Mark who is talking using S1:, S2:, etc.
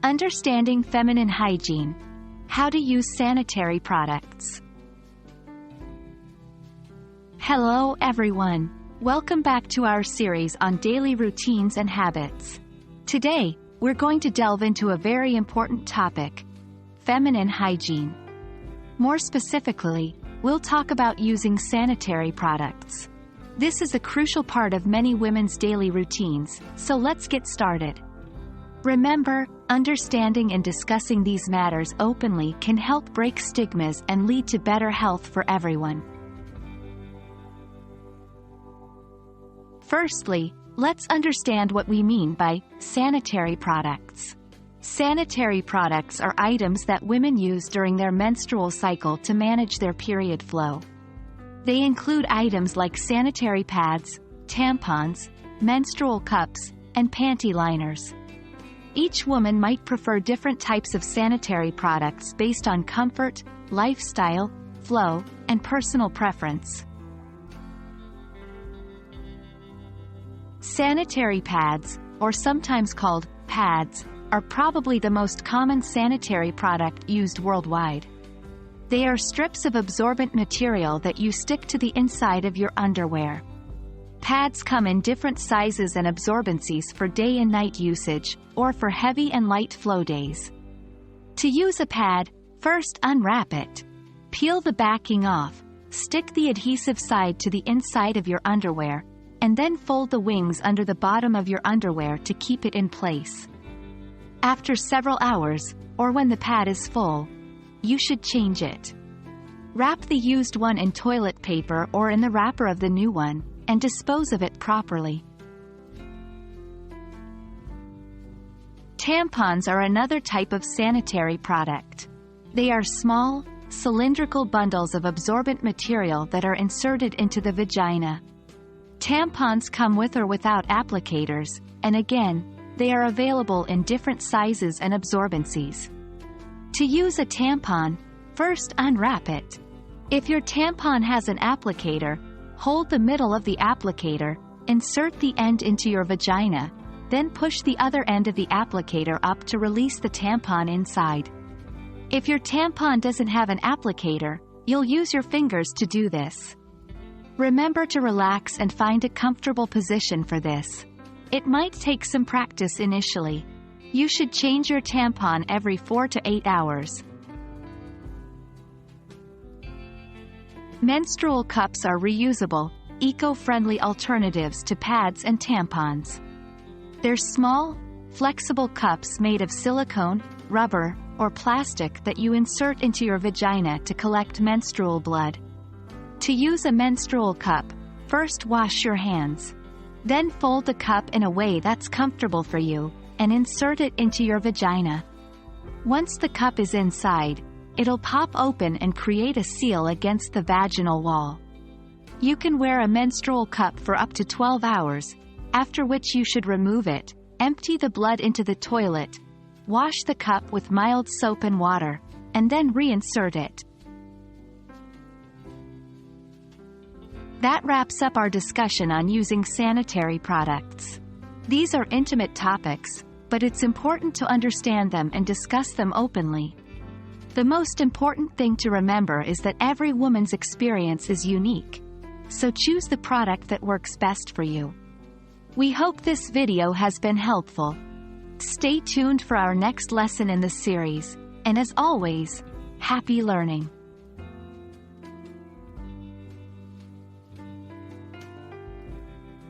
S1: Understanding feminine hygiene. How to use sanitary products. Hello everyone. Welcome back to our series on daily routines and habits. Today, we're going to delve into a very important topic: feminine hygiene. More specifically, we'll talk about using sanitary products. This is a crucial part of many women's daily routines, so let's get started. Remember, understanding and discussing these matters openly can help break stigmas and lead to better health for everyone. Firstly, let's understand what we mean by sanitary products. Sanitary products are items that women use during their menstrual cycle to manage their period flow. They include items like sanitary pads, tampons, menstrual cups, and panty liners. Each woman might prefer different types of sanitary products based on comfort, lifestyle, flow, and personal preference. Sanitary pads, or sometimes called pads, are probably the most common sanitary product used worldwide. They are strips of absorbent material that you stick to the inside of your underwear. Pads come in different sizes and absorbencies for day and night usage, or for heavy and light flow days. To use a pad, first unwrap it. Peel the backing off, stick the adhesive side to the inside of your underwear, and then fold the wings under the bottom of your underwear to keep it in place. After several hours, or when the pad is full, you should change it. Wrap the used one in toilet paper or in the wrapper of the new one, and dispose of it properly. Tampons are another type of sanitary product. They are small, cylindrical bundles of absorbent material that are inserted into the vagina. Tampons come with or without applicators, and again, they are available in different sizes and absorbencies. To use a tampon, first unwrap it. If your tampon has an applicator, hold the middle of the applicator, insert the end into your vagina, then push the other end of the applicator up to release the tampon inside. If your tampon doesn't have an applicator, you'll use your fingers to do this. Remember to relax and find a comfortable position for this. It might take some practice initially. You should change your tampon every 4 to 8 hours. Menstrual cups are reusable, eco-friendly alternatives to pads and tampons. They're small, flexible cups made of silicone, rubber, or plastic that you insert into your vagina to collect menstrual blood. To use a menstrual cup, first wash your hands. Then fold the cup in a way that's comfortable for you, and insert it into your vagina. Once the cup is inside, it'll pop open and create a seal against the vaginal wall. You can wear a menstrual cup for up to 12 hours, after which you should remove it, empty the blood into the toilet, wash the cup with mild soap and water, and then reinsert it. That wraps up our discussion on using sanitary products. These are intimate topics, but it's important to understand them and discuss them openly. The most important thing to remember is that every woman's experience is unique, so choose the product that works best for you. We hope this video has been helpful. Stay tuned for our next lesson in the series, and as always, happy learning!